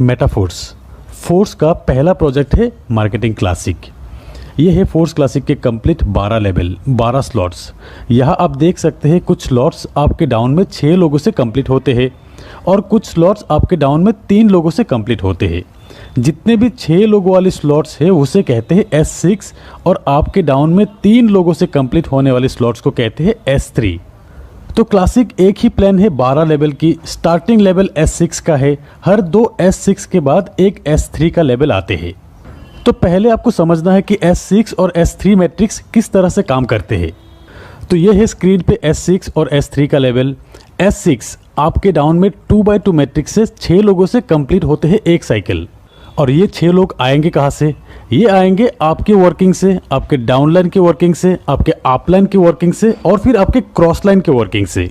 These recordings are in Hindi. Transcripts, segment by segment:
मेटाफोर्स फोर्स का पहला प्रोजेक्ट है मार्केटिंग क्लासिक। ये है फोर्स क्लासिक के कंप्लीट 12 लेवल 12 स्लॉट्स। यहाँ आप देख सकते हैं कुछ स्लॉट्स आपके डाउन में 6 लोगों से कंप्लीट होते हैं और कुछ स्लॉट्स आपके डाउन में 3 लोगों से कंप्लीट होते हैं। जितने भी 6 लोगों वाले स्लॉट्स है उसे कहते हैं S6 और आपके डाउन में 3 लोगों से कंप्लीट होने वाले स्लॉट्स को कहते हैं S3। तो क्लासिक एक ही प्लान है 12 लेवल की। स्टार्टिंग लेवल S6 का है। हर 2 S6 के बाद एक S3 का लेवल आते हैं। तो पहले आपको समझना है कि S6 और S3 मैट्रिक्स किस तरह से काम करते हैं। तो ये है स्क्रीन पे S6 और S3 का लेवल। S6 आपके डाउन में 2x2 मैट्रिक्स से 6 लोगों से कंप्लीट होते हैं एक साइकिल। और ये 6 लोग आएंगे कहाँ से? ये आएंगे आपके वर्किंग से, आपके डाउनलाइन के वर्किंग से, आपके अपलाइन के वर्किंग से और फिर आपके क्रॉस लाइन के वर्किंग से।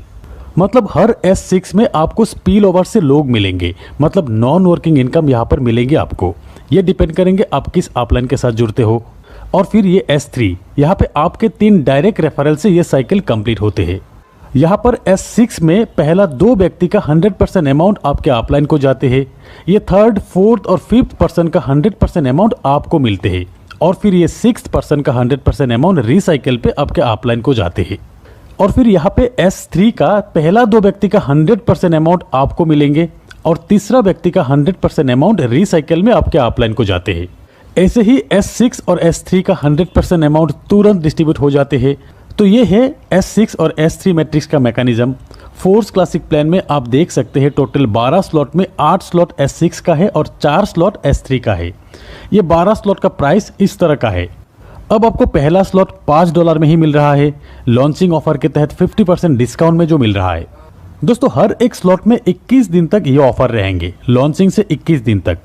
मतलब हर S6 में आपको स्पिल ओवर से लोग मिलेंगे, मतलब नॉन वर्किंग इनकम यहाँ पर मिलेंगे आपको। ये डिपेंड करेंगे आप किस अपलाइन के साथ जुड़ते हो। और फिर ये S3 यहाँ पे आपके 3 डायरेक्ट रेफरल से ये साइकिल कंप्लीट होते हैं। यहाँ पर S6 में पहला 2 व्यक्ति का 100% अमाउंट आपके अपलाइन को जाते हैं। ये 3rd, 4th और 5th पर्सन का 100% अमाउंट आपको मिलते हैं और फिर ये 6th पर्सन का 100% अमाउंट रिसाइकिल पे आपके अपलाइन को जाते हैं। और फिर यहाँ पे S3 का पहला 2 व्यक्ति का 100% अमाउंट आपको मिलेंगे और तीसरा व्यक्ति का 100% अमाउंट रिसाइकिल में आपके अपलाइन को जाते हैं। ऐसे ही S6 और S3 का 100% अमाउंट तुरंत डिस्ट्रीब्यूट हो जाते हैं। तो ये है S6 और S3 मैट्रिक्स का मैकेनिज्म। फोर्स क्लासिक प्लान में आप देख सकते हैं टोटल 12 स्लॉट में 8 स्लॉट S6 का है और 4 स्लॉट S3 का है। ये 12 स्लॉट का प्राइस इस तरह का है। अब आपको पहला स्लॉट $5 में ही मिल रहा है। लॉन्चिंग ऑफर के तहत 50% डिस्काउंट में जो मिल रहा है। दोस्तों हर एक स्लॉट में 21 दिन तक ये ऑफर रहेंगे। लॉन्चिंग से 21 दिन तक।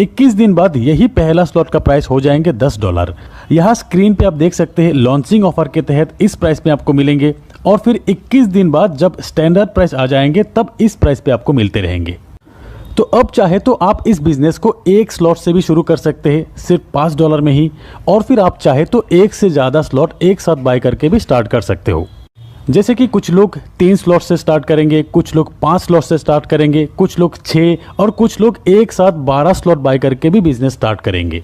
21 दिन बाद यही पहला स्लॉट का प्राइस हो जाएंगे $10। यहाँ स्क्रीन पे आप देख सकते हैं लॉन्चिंग ऑफर के तहत इस प्राइस में आपको मिलेंगे और फिर 21 दिन बाद जब स्टैंडर्ड प्राइस आ जाएंगे तब इस प्राइस पे आपको मिलते रहेंगे। तो अब चाहे तो आप इस बिजनेस को एक स्लॉट से भी शुरू कर सकते हैं सिर्फ $5 में ही, और फिर आप चाहे तो एक से ज़्यादा स्लॉट एक साथ बाय करके भी स्टार्ट कर सकते हो। जैसे कि कुछ लोग 3 स्लॉट से स्टार्ट करेंगे, कुछ लोग 5 स्लॉट से स्टार्ट करेंगे, कुछ लोग 6 और कुछ लोग एक साथ 12 स्लॉट बाय करके भी बिजनेस स्टार्ट करेंगे।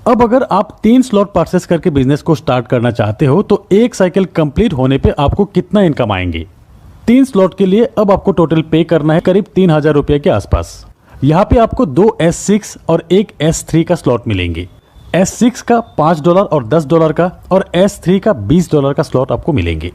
अब अगर आप 3 स्लॉट परचेस करके बिजनेस को स्टार्ट करना चाहते हो तो एक साइकिल कंप्लीट होने पे आपको कितना इनकम आएंगे? 3 स्लॉट के लिए अब आपको टोटल पे करना है करीब 3000 रुपये के आसपास। यहाँ पे आपको 2 S6 और एक S3 का स्लॉट मिलेंगे। S6 का $5 और $10 का और S3 का $20 का स्लॉट आपको मिलेंगे।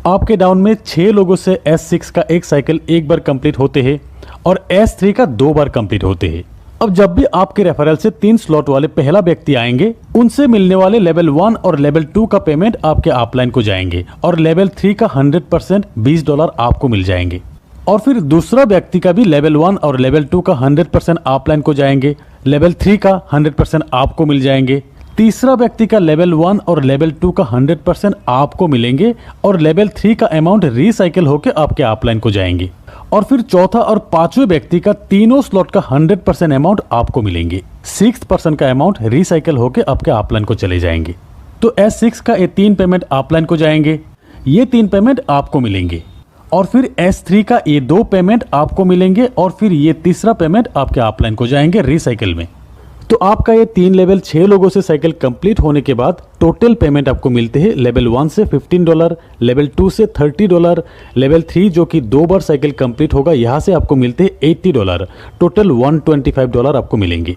आपके डाउन में 6 लोगों से S6 का एक साइकिल एक बार कंप्लीट होते हैं और S3 का 2 बार कंप्लीट होते हैं। अब जब भी आपके रेफरल से 3 स्लॉट वाले पहला व्यक्ति आएंगे उनसे मिलने वाले लेवल 1 और लेवल 2 का पेमेंट आपके अपलाइन को जाएंगे और लेवल 3 का 100% $20 आपको मिल जाएंगे। और फिर दूसरा व्यक्ति का भी लेवल 1 और लेवल 2 का 100% अपलाइन को जाएंगे, लेवल 3 का 100% आपको मिल जाएंगे। तीसरा व्यक्ति का लेवल 1 और लेवल 2 का 100% आपको मिलेंगे और लेवल 3 का अमाउंट रिसाइकिल होकर आपके अपलाइन को जाएंगे। और फिर चौथा और पांचवें व्यक्ति का तीनों स्लॉट का 100% अमाउंट आपको मिलेंगे। 6th पर्सन का अमाउंट रिसाइकिल होकर आपके अपलाइन को चले जाएंगे। तो S6 का ये 3 पेमेंट अपलाइन को जाएंगे, ये 3 पेमेंट आपको मिलेंगे। और फिर S3 का ये 2 पेमेंट आपको मिलेंगे और फिर ये तीसरा पेमेंट आपके अपलाइन को जाएंगे रिसाइकिल में। तो आपका ये 3 लेवल 6 लोगों से साइकिल कंप्लीट होने के बाद टोटल पेमेंट आपको मिलते हैं लेवल 1 से $15, लेवल 2 से $30, लेवल 3 जो कि 2 बार साइकिल कंप्लीट होगा यहाँ से आपको मिलते हैं $80। टोटल $125 आपको मिलेंगे।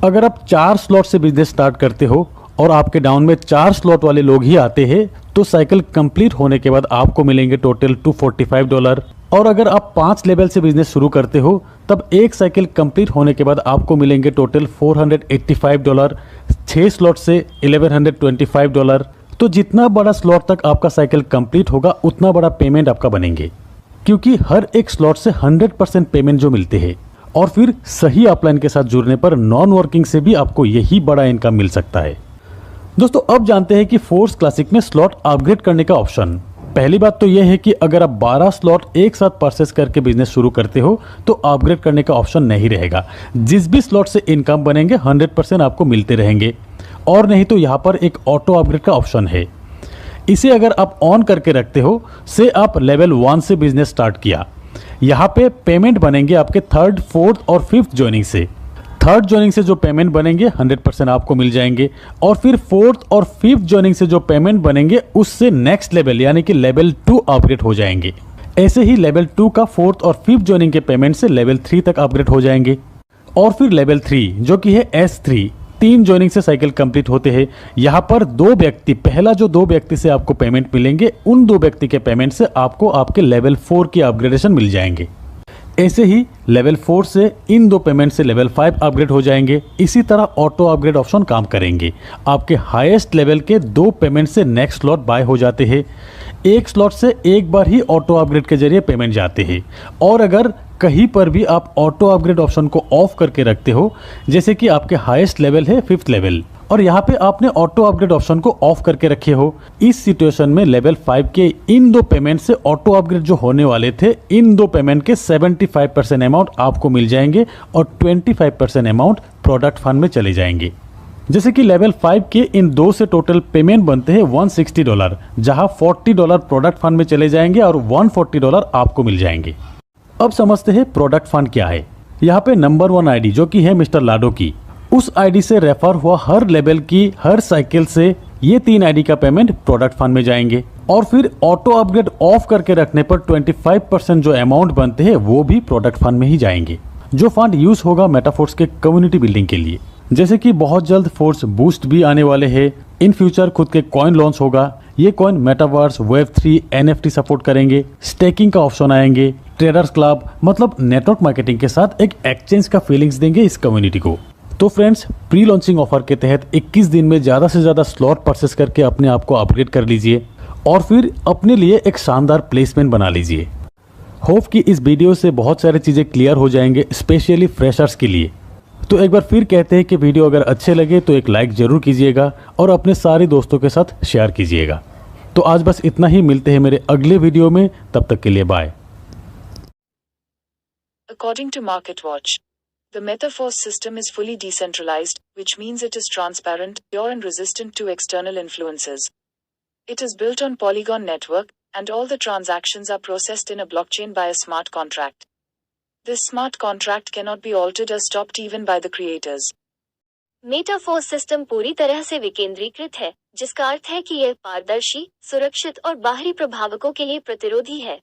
अगर आप 4 स्लॉट से बिजनेस स्टार्ट करते हो और आपके डाउन में 4 स्लॉट वाले लोग ही आते हैं तो साइकिल कंप्लीट होने के बाद आपको मिलेंगे टोटल $245। और अगर आप 5 लेवल से बिजनेस शुरू करते हो तब एक साइकिल कंप्लीट होने के बाद आपको मिलेंगे टोटल $485। 6 स्लॉट से $1125। तो जितना बड़ा स्लॉट तक आपका साइकिल कंप्लीट होगा उतना बड़ा पेमेंट आपका बनेंगे, क्योंकि हर एक स्लॉट से 100% पेमेंट जो मिलते हैं। और फिर सही अपलाइन के साथ जुड़ने पर नॉन वर्किंग से भी आपको यही बड़ा इनकम मिल सकता है। दोस्तों अब जानते हैं कि फोर्स क्लासिक में स्लॉट अपग्रेड करने का ऑप्शन। पहली बात तो यह है कि अगर आप 12 स्लॉट एक साथ परचेस करके बिजनेस शुरू करते हो तो अपग्रेड करने का ऑप्शन नहीं रहेगा। जिस भी स्लॉट से इनकम बनेंगे 100% आपको मिलते रहेंगे। और नहीं तो यहाँ पर एक ऑटो अपग्रेड का ऑप्शन है। इसे अगर आप ऑन करके रखते हो, से आप लेवल 1 से बिजनेस स्टार्ट किया यहाँ पे पेमेंट बनेंगे आपके थर्ड, फोर्थ और फिफ्थ ज्वाइनिंग से। थर्ड ज्वाइनिंग से जो पेमेंट बनेंगे 100% आपको मिल जाएंगे, और फिर फोर्थ और फिफ्थ ज्वाइनिंग से जो पेमेंट बनेंगे उससे नेक्स्ट लेवल यानी कि लेवल 2 अपग्रेड हो जाएंगे। ऐसे ही लेवल 2 का फोर्थ और फिफ्थ ज्वाइनिंग के पेमेंट से लेवल 3 तक अपग्रेड हो जाएंगे। और फिर लेवल 3 जो कि है S3, 3 ज्वाइनिंग से साइकिल कंप्लीट होते हैं। यहाँ पर 2 व्यक्ति, पहला जो 2 व्यक्ति से आपको पेमेंट मिलेंगे, उन 2 व्यक्ति के पेमेंट से आपको आपके लेवल 4 की अपग्रेडेशन मिल जाएंगे। ऐसे ही लेवल 4 से इन 2 पेमेंट से लेवल 5 अपग्रेड हो जाएंगे। इसी तरह ऑटो अपग्रेड ऑप्शन काम करेंगे। आपके हाईएस्ट लेवल के 2 पेमेंट से नेक्स्ट स्लॉट बाय हो जाते हैं। एक स्लॉट से एक बार ही ऑटो अपग्रेड के जरिए पेमेंट जाते हैं। और अगर कहीं पर भी आप ऑटो अपग्रेड ऑप्शन को ऑफ करके रखते हो, जैसे कि आपके हाईएस्ट लेवल है 5th लेवल, और यहाँ पे आपने ऑटो अपग्रेड ऑप्शन को ऑफ करके रखे हो, इस सिचुएशन में लेवल 5 के इन 2 पेमेंट से ऑटो अपग्रेड जो होने वाले थे, इन 2 पेमेंट के 75% अमाउंट आपको मिल जाएंगे और 25% अमाउंट प्रोडक्ट फंड में चले जाएंगे। जैसे कि लेवल 5 के इन 2 से टोटल पेमेंट बनते हैं $160, जहां $40 प्रोडक्ट फंड में चले जाएंगे और $140 आपको मिल जाएंगे। अब समझते हैं प्रोडक्ट फंड क्या है। यहाँ पे नंबर 1 आईडी जो कि है मिस्टर लाडो की, उस आईडी से रेफर हुआ हर लेवल की हर साइकिल से ये 3 आईडी का पेमेंट प्रोडक्ट फंड में जाएंगे। और फिर ऑटो अपग्रेड ऑफ करके रखने पर 25% जो अमाउंट बनते हैं वो भी प्रोडक्ट फंड में ही जाएंगे, जो फंड यूज होगा मेटाफोर्स के कम्युनिटी बिल्डिंग के लिए। जैसे कि बहुत जल्द फोर्स बूस्ट भी आने वाले हैं, इन फ्यूचर खुद के कॉइन लॉन्च होगा। ये coin metaverse, Web3, NFT support करेंगे, स्टेकिंग का ऑप्शन आएंगे, ट्रेडर्स क्लब, मतलब नेटवर्क मार्केटिंग के साथ एक एक्सचेंज का फीलिंग्स देंगे इस कम्युनिटी को। तो फ्रेंड्स, प्री लॉन्चिंग ऑफर के तहत 21 दिन में ज़्यादा से ज़्यादा स्लॉट परचेस करके अपने आप को अपग्रेड कर लीजिए और फिर अपने लिए एक शानदार प्लेसमेंट बना लीजिए। होप कि इस वीडियो से बहुत सारी चीज़ें क्लियर हो जाएंगे, स्पेशली फ्रेशर्स के लिए। तो एक बार फिर कहते हैं कि वीडियो अगर अच्छे लगे तो एक लाइक जरूर कीजिएगा और अपने सारे दोस्तों के साथ शेयर कीजिएगा। तो आज बस इतना ही, मिलते हैं मेरे अगले वीडियो में, तब तक के लिए bye. According to MarketWatch, the Metaforce system is fully decentralized, which means it is transparent, pure and resistant to external influences. It is built on Polygon network, and all the transactions are processed in a blockchain by a smart contract. This smart contract cannot be altered or stopped even by the creators. Metaphors system पूरी तरह से विकेंद्रीकृत है, जिसका अर्थ है कि यह पारदर्शी, सुरक्षित और बाहरी प्रभावकों के लिए प्रतिरोधी है।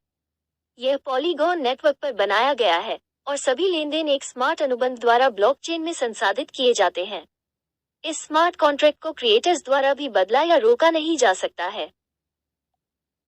यह पॉलीगॉन नेटवर्क पर बनाया गया है और सभी लेनदेन एक स्मार्ट अनुबंध द्वारा ब्लॉकचेन में संसाधित किए जाते हैं। इस स्मार्ट कॉन्ट्रैक्ट को क्रिएटर्स द्वारा भी बदला या रोका नहीं जा सकता है।